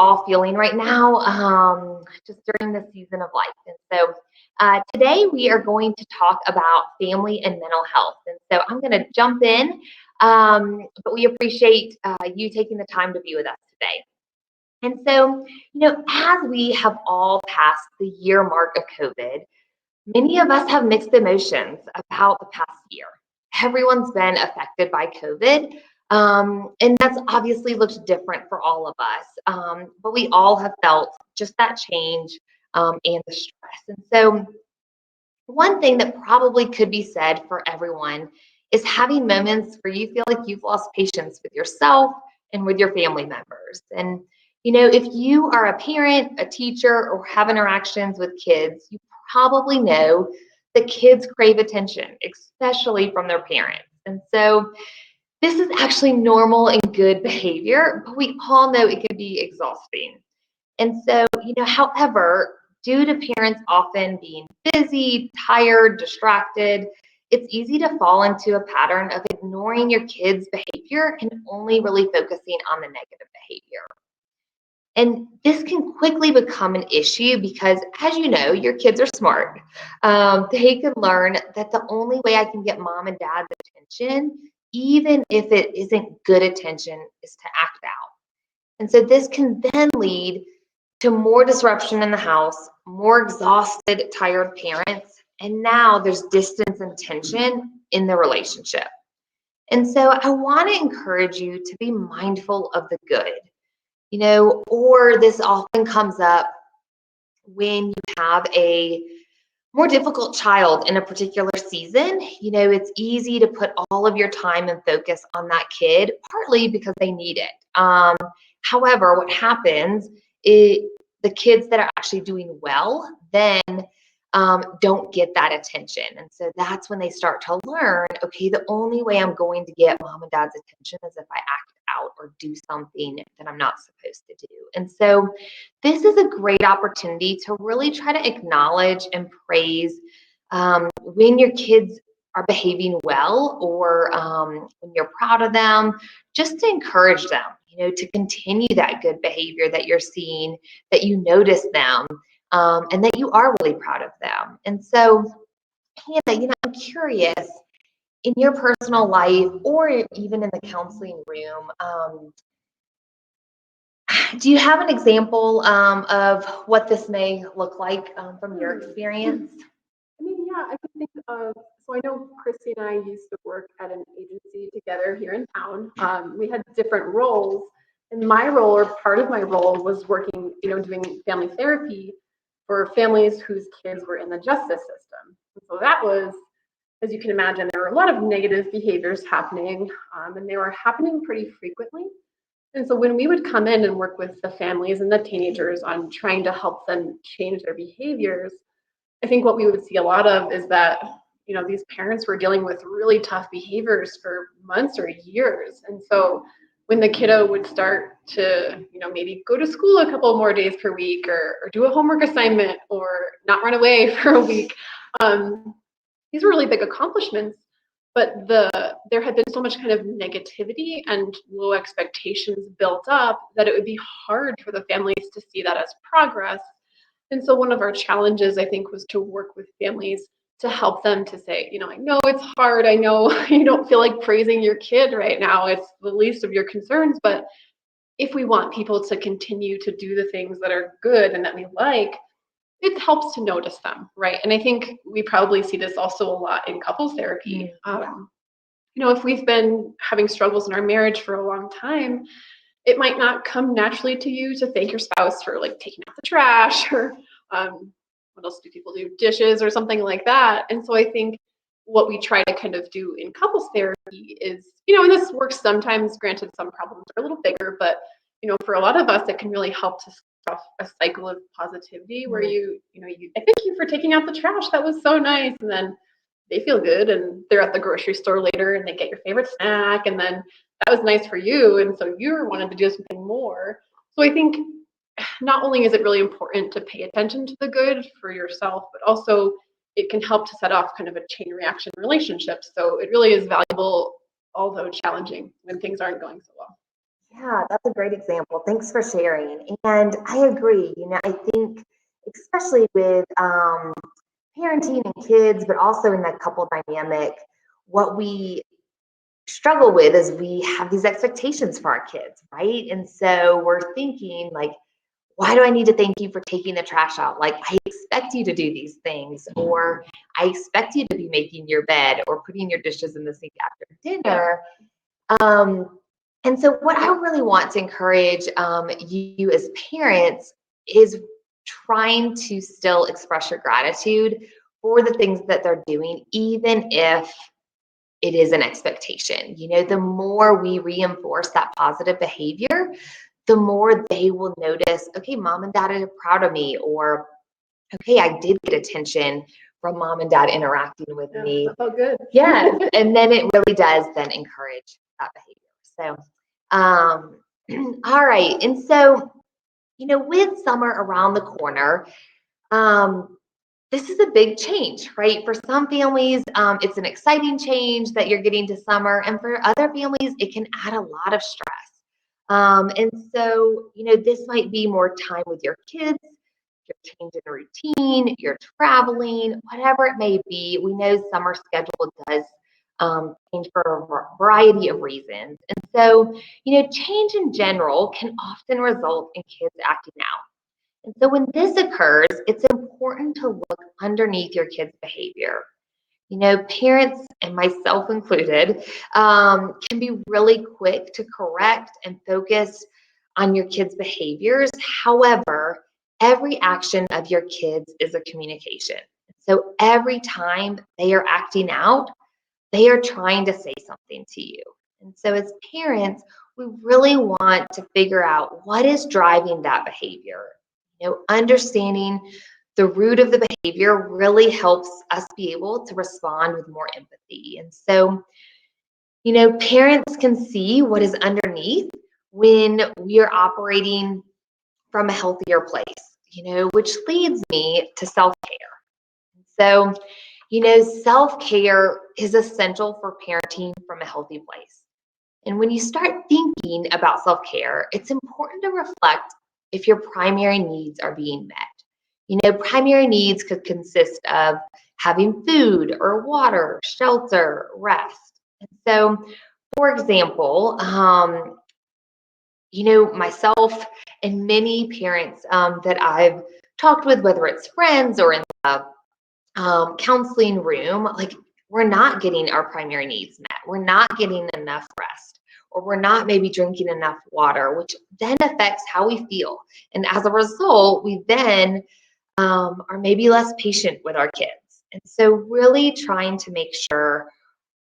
all feeling right now, just during this season of life. And so today we are going to talk about family and mental health. And so I'm going to jump in, but we appreciate you taking the time to be with us today. And so, as we have all passed the year mark of COVID, many of us have mixed emotions about the past year. Everyone's been affected by COVID, and that's obviously looked different for all of us. But we all have felt just that change and the stress. And so, one thing that probably could be said for everyone is having moments where you feel like you've lost patience with yourself and with your family members. And if you are a parent, a teacher, or have interactions with kids, you probably know that kids crave attention, especially from their parents. And so this is actually normal and good behavior, but we all know it can be exhausting. And so, however, due to parents often being busy, tired, distracted, it's easy to fall into a pattern of ignoring your kids' behavior and only really focusing on the negative behavior. And this can quickly become an issue because, as you know, your kids are smart. They can learn that the only way I can get mom and dad's attention, even if it isn't good attention, is to act out. And so this can then lead to more disruption in the house, more exhausted, tired parents, and now there's distance and tension in the relationship. And so I want to encourage you to be mindful of the good. Or this often comes up when you have a more difficult child in a particular season. It's easy to put all of your time and focus on that kid, partly because they need it. However, what happens is the kids that are actually doing well then don't get that attention. And so that's when they start to learn, okay, the only way I'm going to get mom and dad's attention is if I act out or do something that I'm not supposed to do. And so this is a great opportunity to really try to acknowledge and praise when your kids are behaving well, or when you're proud of them, just to encourage them, to continue that good behavior that you're seeing, that you notice them, and that you are really proud of them. And so, Hannah, I'm curious, in your personal life or even in the counseling room, do you have an example of what this may look like from your experience? Yeah, I can think of, so I know Christy and I used to work at an agency together here in town. We had different roles, and my role, or part of my role, was working, doing family therapy for families whose kids were in the justice system. And so that was, as you can imagine, there were a lot of negative behaviors happening, and they were happening pretty frequently. And so when we would come in and work with the families and the teenagers on trying to help them change their behaviors, I think what we would see a lot of is that, these parents were dealing with really tough behaviors for months or years. And so when the kiddo would start to, maybe go to school a couple more days per week, or do a homework assignment, or not run away for a week, these were really big accomplishments. But there had been so much kind of negativity and low expectations built up that it would be hard for the families to see that as progress. And so one of our challenges, I think, was to work with families to help them to say, I know it's hard. I know you don't feel like praising your kid right now. It's the least of your concerns. But if we want people to continue to do the things that are good and that we like, it helps to notice them, right? And I think we probably see this also a lot in couples therapy. If we've been having struggles in our marriage for a long time, it might not come naturally to you to thank your spouse for taking out the trash, or what else do people do? Dishes or something like that. And so I think what we try to kind of do in couples therapy is, and this works sometimes, granted some problems are a little bigger, but for a lot of us, it can really help to start a cycle of positivity where you I thank you for taking out the trash. That was so nice. And then they feel good and they're at the grocery store later and they get your favorite snack. And then that was nice for you. And so you wanted to do something more. So I think not only is it really important to pay attention to the good for yourself, but also it can help to set off kind of a chain reaction relationship. So it really is valuable, although challenging when things aren't going so well. Yeah, that's a great example. Thanks for sharing. And I agree. I think especially with parenting and kids, but also in that couple dynamic, what we struggle with is we have these expectations for our kids, right? And so we're thinking like, why do I need to thank you for taking the trash out? Like, I expect you to do these things, or I expect you to be making your bed or putting your dishes in the sink after dinner. Um, and so, what I really want to encourage you as parents is trying to still express your gratitude for the things that they're doing, even if it is an expectation. The more we reinforce that positive behavior, the more they will notice, okay, mom and dad are proud of me, or okay, I did get attention from mom and dad interacting with me. That felt good. Yes. And then it really does then encourage that behavior. So, all right. And so, with summer around the corner, um, this is a big change, right? For some families, it's an exciting change that you're getting to summer, and for other families, it can add a lot of stress. And so, this might be more time with your kids, you're changing a routine, you're traveling, whatever it may be. We know summer schedule does change for a variety of reasons. And so, change in general can often result in kids acting out. And so when this occurs, it's important to look underneath your kid's behavior. Parents, and myself included, can be really quick to correct and focus on your kids' behaviors. However, every action of your kids is a communication. So every time they are acting out, they are trying to say something to you. And so as parents, we really want to figure out what is driving that behavior. Understanding the root of the behavior really helps us be able to respond with more empathy. And so, parents can see what is underneath when we are operating from a healthier place, which leads me to self care. So, self care is essential for parenting from a healthy place. And when you start thinking about self care, it's important to reflect if your primary needs are being met. Primary needs could consist of having food or water, shelter, rest. And so, for example, myself and many parents that I've talked with, whether it's friends or in the counseling room, like we're not getting our primary needs met. We're not getting enough rest, or we're not maybe drinking enough water, which then affects how we feel. And as a result, we then are maybe less patient with our kids. And so, really trying to make sure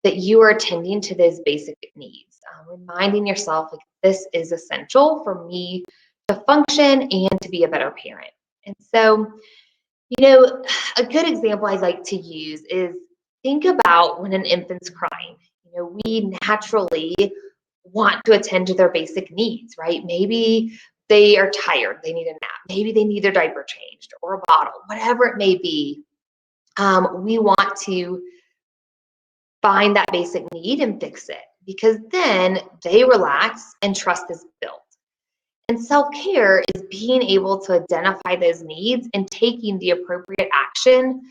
that you are attending to those basic needs, reminding yourself, like, this is essential for me to function and to be a better parent. And so, a good example I like to use is think about when an infant's crying. We naturally want to attend to their basic needs, right? Maybe they are tired, they need a nap, maybe they need their diaper changed or a bottle, whatever it may be. We want to find that basic need and fix it, because then they relax and trust is built. And self-care is being able to identify those needs and taking the appropriate action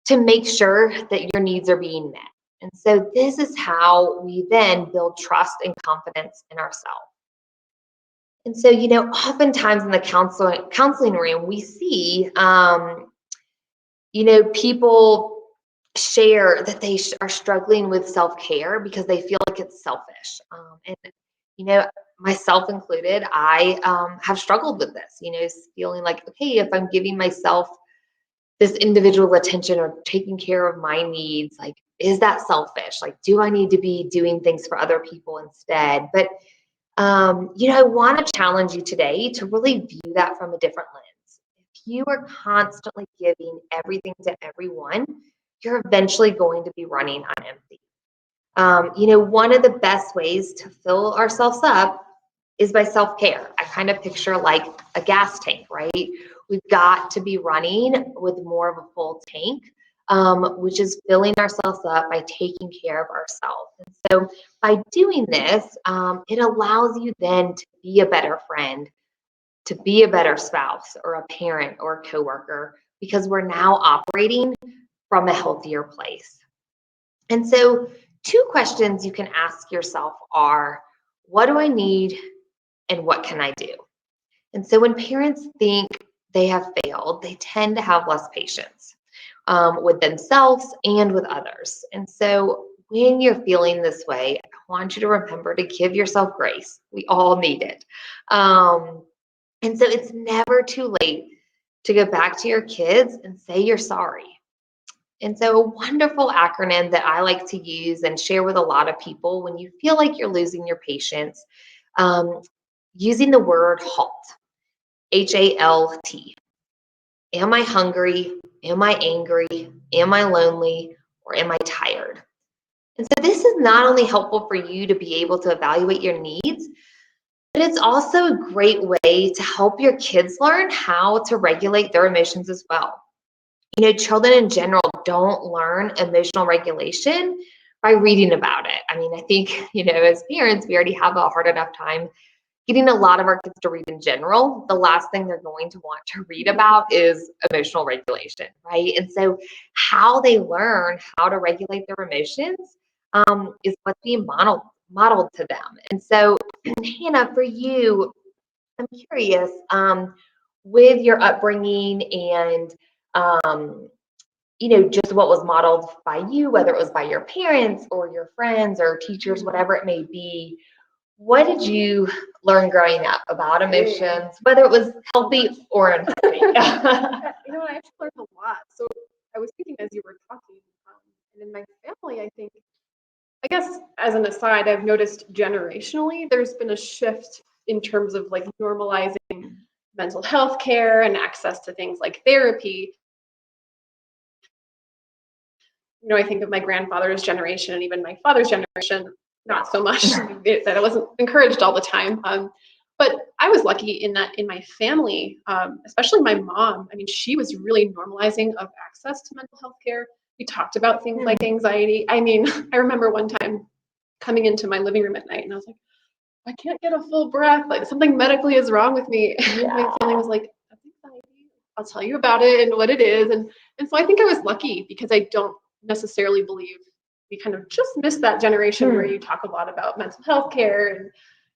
to make sure that your needs are being met. And so this is how we then build trust and confidence in ourselves. And so, oftentimes in the counseling room, we see, people share that they are struggling with self-care because they feel like it's selfish. And, myself included, I have struggled with this, feeling like, okay, if I'm giving myself this individual attention or taking care of my needs, like, is that selfish? Like, do I need to be doing things for other people instead? But, I want to challenge you today to really view that from a different lens. If you are constantly giving everything to everyone, you're eventually going to be running on empty. One of the best ways to fill ourselves up is by self-care. I kind of picture like a gas tank, right? We've got to be running with more of a full tank which is filling ourselves up by taking care of ourselves. And so by doing this, it allows you then to be a better friend, to be a better spouse or a parent or a coworker, because we're now operating from a healthier place. And so 2 questions you can ask yourself are, what do I need and what can I do? And so when parents think they have failed, they tend to have less patience with themselves and with others. And so when you're feeling this way, I want you to remember to give yourself grace. We all need it. And so it's never too late to go back to your kids and say you're sorry. And so a wonderful acronym that I like to use and share with a lot of people when you feel like you're losing your patience, using the word HALT, HALT. Am I hungry? Am I angry? Am I lonely? Or am I tired? And so this is not only helpful for you to be able to evaluate your needs, but it's also a great way to help your kids learn how to regulate their emotions as well. Children in general don't learn emotional regulation by reading about it. I mean, I think, as parents, we already have a hard enough time getting a lot of our kids to read in general. The last thing they're going to want to read about is emotional regulation, right? And so how they learn how to regulate their emotions is what's being modeled to them. And so, Hannah, for you, I'm curious, with your upbringing and just what was modeled by you, whether it was by your parents or your friends or teachers, whatever it may be, what did you learn growing up about emotions, whether it was healthy or unhealthy? I actually learned a lot. So I was thinking as you were talking, and in my family, I guess as an aside, I've noticed generationally, there's been a shift in terms of like normalizing mental health care and access to things like therapy. I think of my grandfather's generation and even my father's generation, not so much that it wasn't encouraged all the time. But I was lucky in that in my family, especially my mom, I mean, she was really normalizing of access to mental health care. We talked about things like anxiety. I mean, I remember one time coming into my living room at night and I was like, I can't get a full breath. Like something medically is wrong with me. Yeah. My family was like, that's anxiety. I'll tell you about it and what it is. And so I think I was lucky because I don't necessarily believe we kind of just missed that generation where you talk a lot about mental health care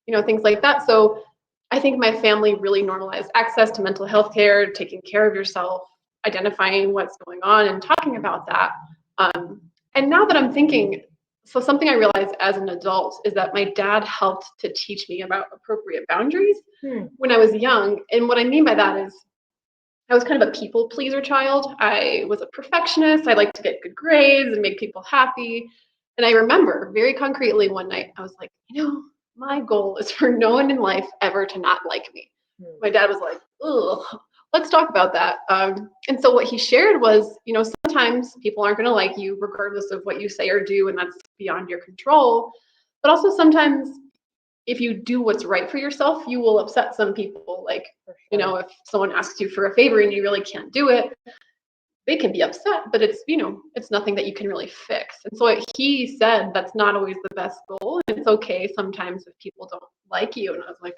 and things like that. So I think my family really normalized access to mental health care, taking care of yourself, identifying what's going on and talking about that. And now that I'm thinking, so something I realized as an adult is that my dad helped to teach me about appropriate boundaries when I was young. And what I mean by that is I was kind of a people pleaser child. I was a perfectionist. I liked to get good grades and make people happy. And I remember very concretely one night, I was like, my goal is for no one in life ever to not like me. My dad was like, ugh, let's talk about that. And so what he shared was, sometimes people aren't going to like you regardless of what you say or do, and that's beyond your control. But also sometimes if you do what's right for yourself, you will upset some people. Like, if someone asks you for a favor and you really can't do it, they can be upset, but it's, it's nothing that you can really fix. And so he said that's not always the best goal. And it's okay sometimes if people don't like you. And I was like,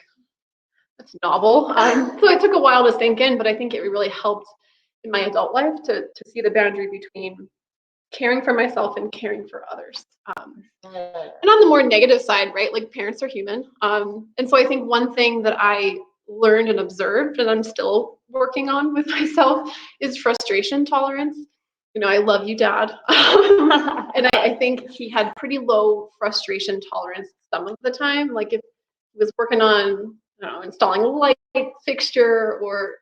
that's novel. So it took a while to sink in, but I think it really helped in my adult life to see the boundary between caring for myself and caring for others. And on the more negative side, right, like parents are human. And so I think one thing that I learned and observed, and I'm still working on with myself, is frustration tolerance. I love you, Dad. And I think he had pretty low frustration tolerance some of the time. Like if he was working on, installing a light fixture or,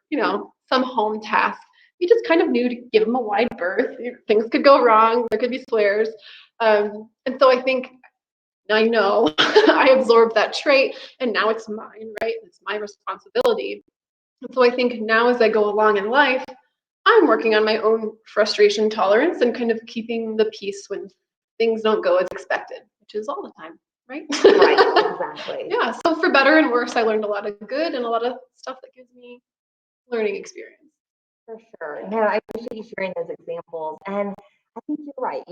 some home task, you just kind of knew to give him a wide berth. Things could go wrong. There could be swears. And so I think I know I absorbed that trait and now it's mine, right? It's my responsibility. And so I think now as I go along in life, I'm working on my own frustration tolerance and kind of keeping the peace when things don't go as expected, which is all the time, right? Right, exactly. Yeah, so for better and worse, I learned a lot of good and a lot of stuff that gives me learning experience. For sure. No, I appreciate you sharing those examples. And I think you're right.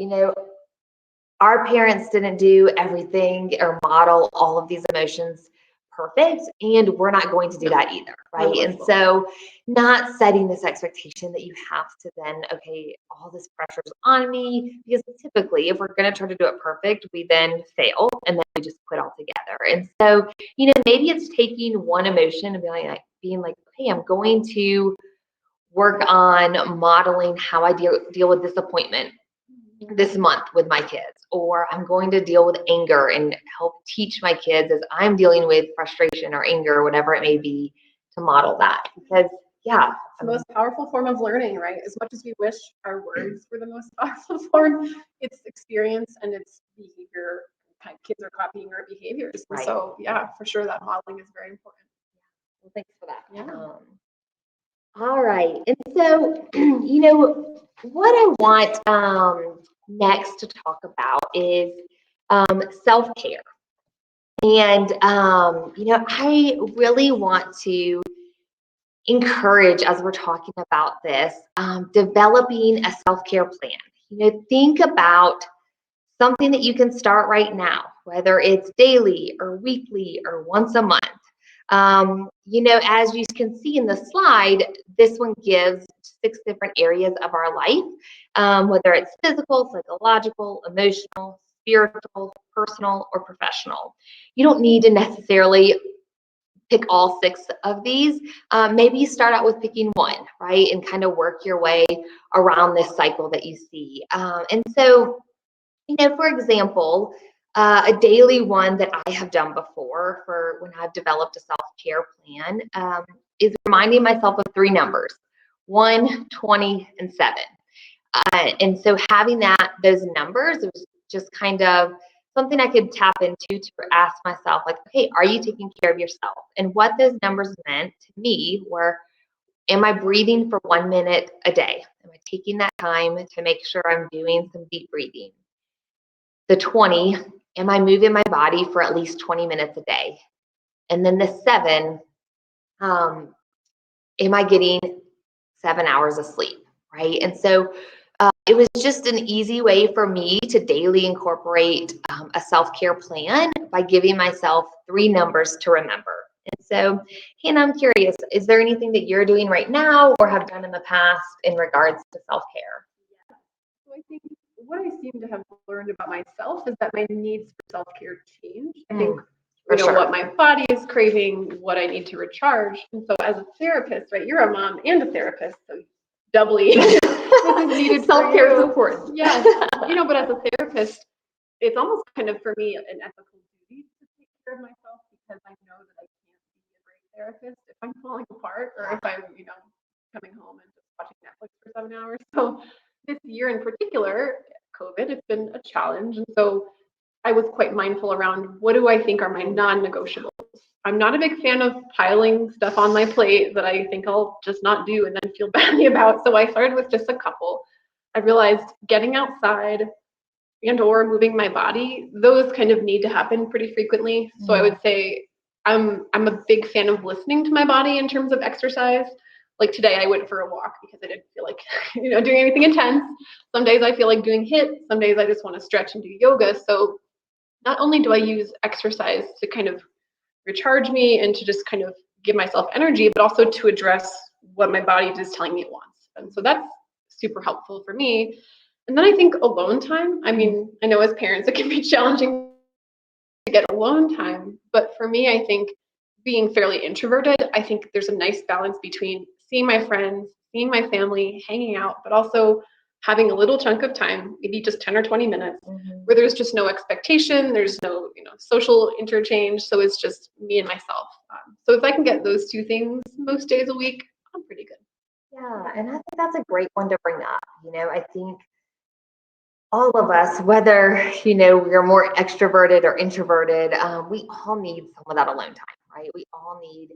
Our parents didn't do everything or model all of these emotions perfect, and we're not going to do that either, right? And so, not setting this expectation that you have to then, okay, all this pressure's on me, because typically, if we're going to try to do it perfect, we then fail and then we just quit altogether. And so, maybe it's taking one emotion and being like, okay, I'm going to work on modeling how I deal with disappointment this month with my kids, or I'm going to deal with anger and help teach my kids as I'm dealing with frustration or anger or whatever it may be, to model that. Because yeah, it's the most powerful form of learning, right? As much as we wish our words were the most powerful form, it's experience and it's behavior. Kids are copying our behaviors. Right. So yeah, for sure that modeling is very important. Well, thanks for that. Yeah. All right. And so, what I want next to talk about is self-care. And, I really want to encourage, as we're talking about this, developing a self-care plan. Think about something that you can start right now, whether it's daily or weekly or once a month. As you can see in the slide, this one gives 6 different areas of our life, whether it's physical, psychological, emotional, spiritual, personal, or professional. You don't need to necessarily pick all 6 of these. Maybe you start out with picking one, right? And kind of work your way around this cycle that you see. And so, for example, a daily one that I have done before for when I've developed a self-care plan is reminding myself of 3 numbers, 1, 20, and 7. And so having those numbers, it was just kind of something I could tap into to ask myself, like, okay, are you taking care of yourself? And what those numbers meant to me were, am I breathing for 1 minute a day? Am I taking that time to make sure I'm doing some deep breathing? The 20, am I moving my body for at least 20 minutes a day? And then the 7, am I getting 7 hours of sleep, right? And so it was just an easy way for me to daily incorporate a self-care plan by giving myself 3 numbers to remember. And so, Hannah, I'm curious, is there anything that you're doing right now or have done in the past in regards to self-care? Yeah. So I think what I seem to have learned about myself is that my needs for self-care change. I think what my body is craving, what I need to recharge. And so as a therapist, right, you're a mom and a therapist, so doubly this is needed. Self-care is important. Yes. But as a therapist, it's almost kind of for me an ethical duty to take care of myself, because I know that I can't be a great therapist if I'm falling apart or if I'm, coming home and just watching Netflix for 7 hours. So this year in particular, COVID, it's been a challenge. And so I was quite mindful around, what do I think are my non-negotiables? I'm not a big fan of piling stuff on my plate that I think I'll just not do and then feel badly about. So I started with just a couple. I realized getting outside and or moving my body, those kind of need to happen pretty frequently. So I would say I'm a big fan of listening to my body in terms of exercise. Like today I went for a walk because I didn't feel like doing anything intense. Some days I feel like doing HIIT. Some days I just want to stretch and do yoga. So not only do I use exercise to kind of recharge me and to just kind of give myself energy, but also to address what my body is telling me it wants. And so that's super helpful for me. And then I think alone time. I mean, I know as parents it can be challenging to get alone time, but for me, I think being fairly introverted, I think there's a nice balance between seeing my friends, seeing my family, hanging out, but also having a little chunk of time, maybe just 10 or 20 minutes, where there's just no expectation, there's no social interchange, so it's just me and myself. So if I can get those 2 things most days a week, I'm pretty good. Yeah, and I think that's a great one to bring up. I think all of us, whether we're more extroverted or introverted, we all need some of that alone time, right? We all need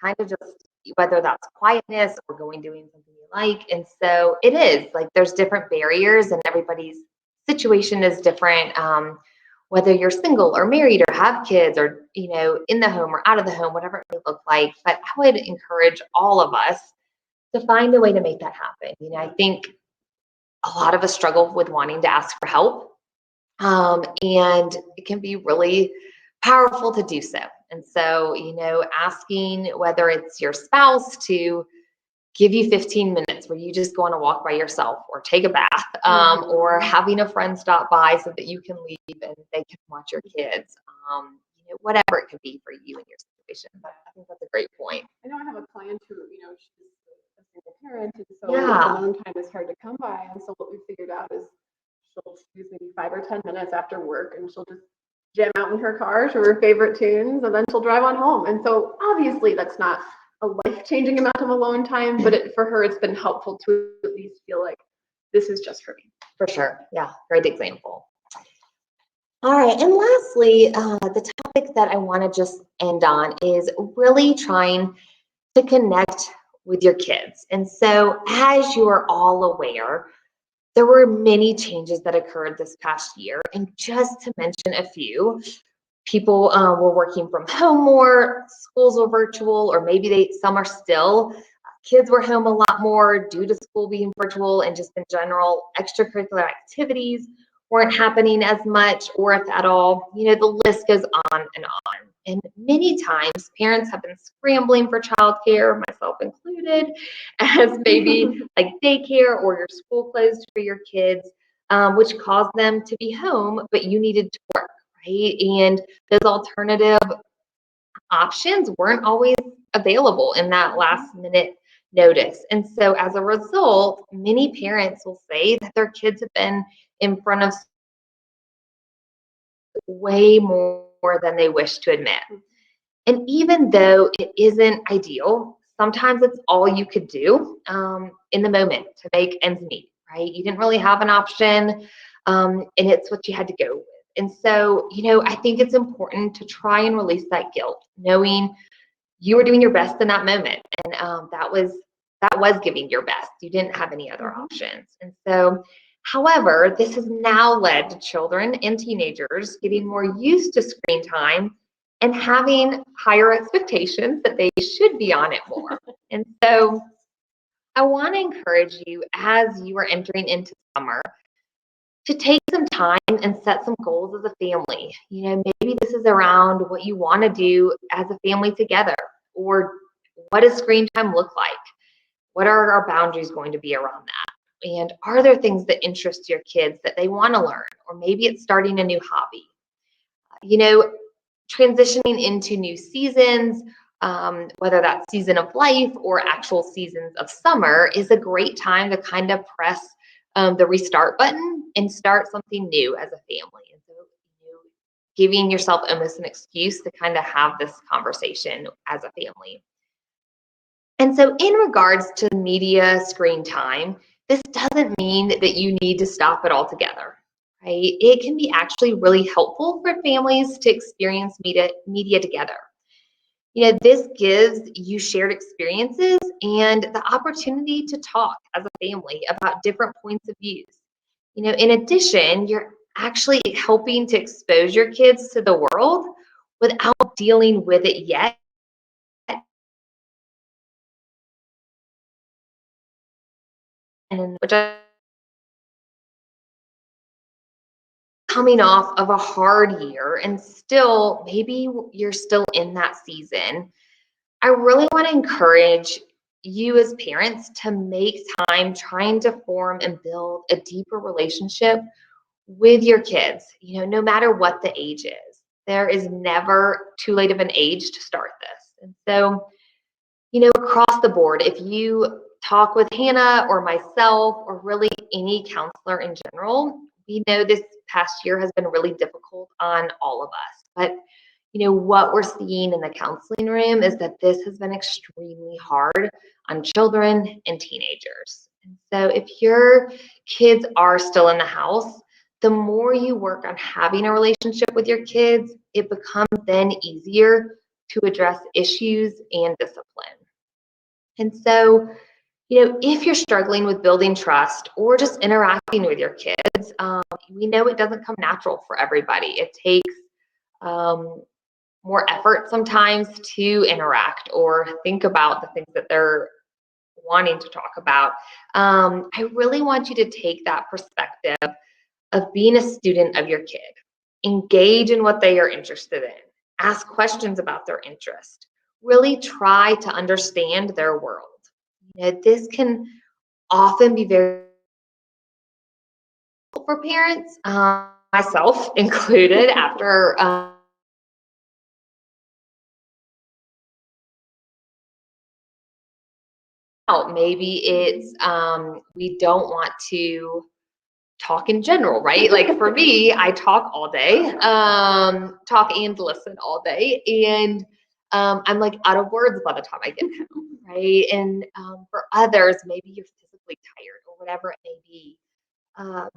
kind of just, whether that's quietness or doing something you like. And so it is like there's different barriers and everybody's situation is different, whether you're single or married or have kids or in the home or out of the home, whatever it may look like. But I would encourage all of us to find a way to make that happen. I think a lot of us struggle with wanting to ask for help. And it can be really powerful to do so. And so, asking whether it's your spouse to give you 15 minutes where you just go on a walk by yourself or take a bath, or having a friend stop by so that you can leave and they can watch your kids, whatever it could be for you in your situation. But I think that's a great point. I know I have a client who, she's a single parent, and so Yeah. alone time is hard to come by. And so what we figured out is she'll choose maybe 5 or 10 minutes after work, and she'll just jam out in her car to her favorite tunes, and then she'll drive on home. And so obviously that's not a life-changing amount of alone time, but for her, it's been helpful to at least feel like this is just for me. For sure. Yeah, great example. All right, and lastly, the topic that I want to just end on is really trying to connect with your kids. And so, as you are all aware, there were many changes that occurred this past year. And just to mention a few, people were working from home more, schools were virtual, or maybe some are still. Kids were home a lot more due to school being virtual, and just in general, extracurricular activities weren't happening as much, or if at all. The list goes on and on. And many times parents have been scrambling for childcare, myself included, as maybe like daycare or your school closed for your kids, which caused them to be home, but you needed to work, right? And those alternative options weren't always available in that last minute notice. And so as a result, many parents will say that their kids have been in front of way more than they wish to admit. And even though it isn't ideal, sometimes it's all you could do in the moment to make ends meet, right? You didn't really have an option, and it's what you had to go with. And so, I think it's important to try and release that guilt, knowing you were doing your best in that moment, and that was giving your best. You didn't have any other options. And so, however, this has now led to children and teenagers getting more used to screen time and having higher expectations that they should be on it more. And so I want to encourage you, as you are entering into summer, to take some time and set some goals as a family. Maybe this is around what you want to do as a family together, or what does screen time look like? What are our boundaries going to be around that? And are there things that interest your kids that they want to learn? Or maybe it's starting a new hobby. Transitioning into new seasons, whether that's season of life or actual seasons of summer, is a great time to kind of press the restart button and start something new as a family. And so, giving yourself almost an excuse to kind of have this conversation as a family. And so, in regards to media screen time, this doesn't mean that you need to stop it altogether. Right? It can be actually really helpful for families to experience media together. This gives you shared experiences and the opportunity to talk as a family about different points of views. In addition, you're actually helping to expose your kids to the world without dealing with it yet. And which coming off of a hard year, and still maybe you're still in that season, I really want to encourage you as parents to make time trying to form and build a deeper relationship with your kids, no matter what the age is. There is never too late of an age to start this. And so, across the board, if you talk with Hannah or myself or really any counselor in general, we know this past year has been really difficult on all of us. But, what we're seeing in the counseling room is that this has been extremely hard on children and teenagers. And so if your kids are still in the house, the more you work on having a relationship with your kids, it becomes then easier to address issues and discipline. And so, if you're struggling with building trust or just interacting with your kids, we know it doesn't come natural for everybody. It takes more effort sometimes to interact or think about the things that they're wanting to talk about, I really want you to take that perspective of being a student of your kid. Engage in what they are interested in. Ask questions about their interest. Really try to understand their world. This can often be very helpful for parents, myself included, after maybe it's we don't want to talk in general, right? Like for me, I talk all day, talk and listen all day, and I'm like out of words by the time I get home, right? And for others, maybe you're physically tired or whatever it may be. Um,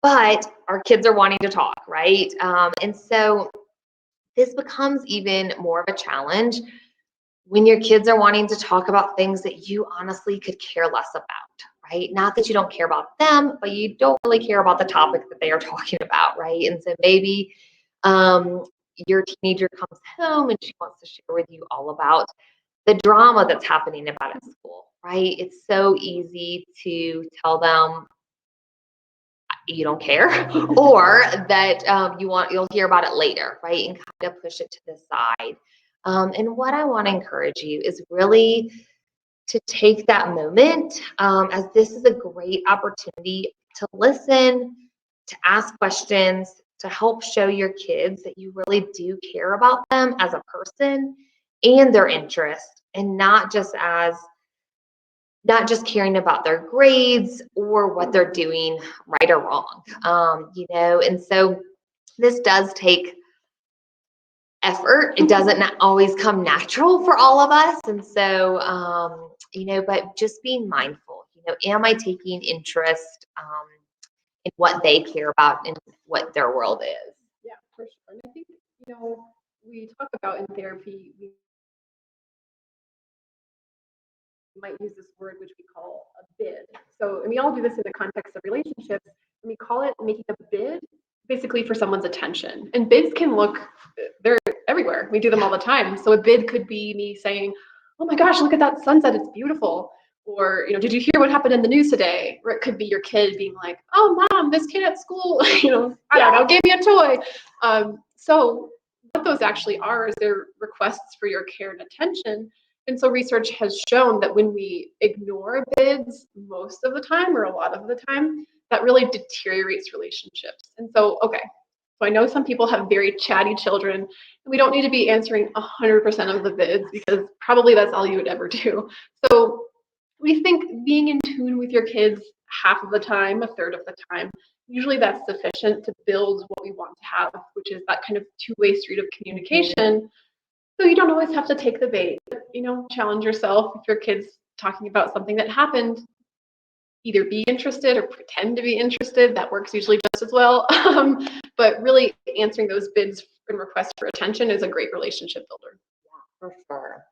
but our kids are wanting to talk, right? And so this becomes even more of a challenge when your kids are wanting to talk about things that you honestly could care less about, right? Not that you don't care about them, but you don't really care about the topic that they are talking about, right? And so maybe um, your teenager comes home and she wants to share with you all about the drama that's happening about at school, right? It's so easy to tell them you don't care, or that you'll hear about it later, right? And kind of push it to the side. And what I want to encourage you is really to take that moment, as this is a great opportunity to listen, to ask questions, to help show your kids that you really do care about them as a person and their interest, and not just caring about their grades or what they're doing right or wrong. And so this does take effort. It doesn't always come natural for all of us. And so, but just being mindful, am I taking interest in what they care about and what their world is? Yeah, for sure. And I think, we talk about in therapy, we might use this word which we call a bid. So, and we all do this in the context of relationships, and we call it making a bid basically for someone's attention. And bids can look, they're everywhere. We do them all the time. So a bid could be me saying, oh my gosh, look at that sunset, it's beautiful. Or, did you hear what happened in the news today? Or it could be your kid being like, oh mom, this kid at school, I don't know, gave me a toy. So what those actually are is they're requests for your care and attention. And so research has shown that when we ignore bids most of the time or a lot of the time, that really deteriorates relationships. And so, okay, so I know some people have very chatty children, and we don't need to be answering 100% of the bids because probably that's all you would ever do. So we think being in tune with your kids half of the time, a third of the time, usually that's sufficient to build what we want to have, which is that kind of two-way street of communication. So you don't always have to take the bait, challenge yourself. If your kid's talking about something that happened, either be interested or pretend to be interested. That works usually just as well. But really answering those bids and requests for attention is a great relationship builder. Yeah, for sure.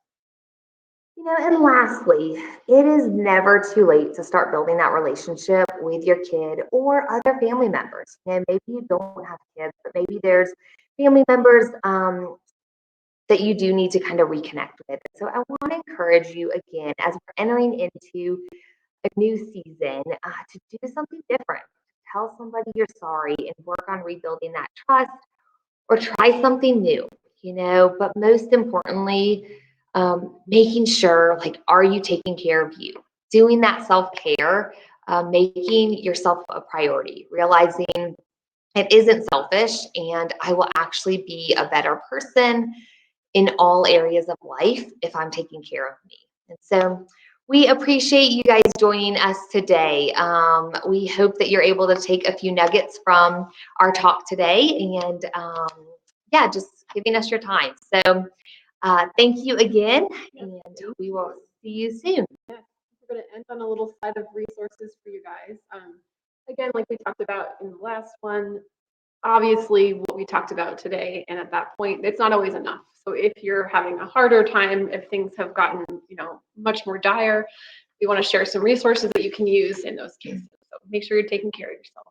And lastly, it is never too late to start building that relationship with your kid or other family members. Maybe you don't have kids, but maybe there's family members that you do need to kind of reconnect with. So I want to encourage you again, as we're entering into a new season, to do something different. Tell somebody you're sorry and work on rebuilding that trust, or try something new, but most importantly, making sure, like, are you taking care of you? Doing that self-care, making yourself a priority, realizing it isn't selfish and I will actually be a better person in all areas of life if I'm taking care of me. And so we appreciate you guys joining us today. We hope that you're able to take a few nuggets from our talk today and just giving us your time. So thank you again, and we will see you soon. Yeah, we're going to end on a little side of resources for you guys. Again, like we talked about in the last one, obviously what we talked about today, and at that point, it's not always enough. So if you're having a harder time, if things have gotten, much more dire, we want to share some resources that you can use in those cases. So make sure you're taking care of yourself.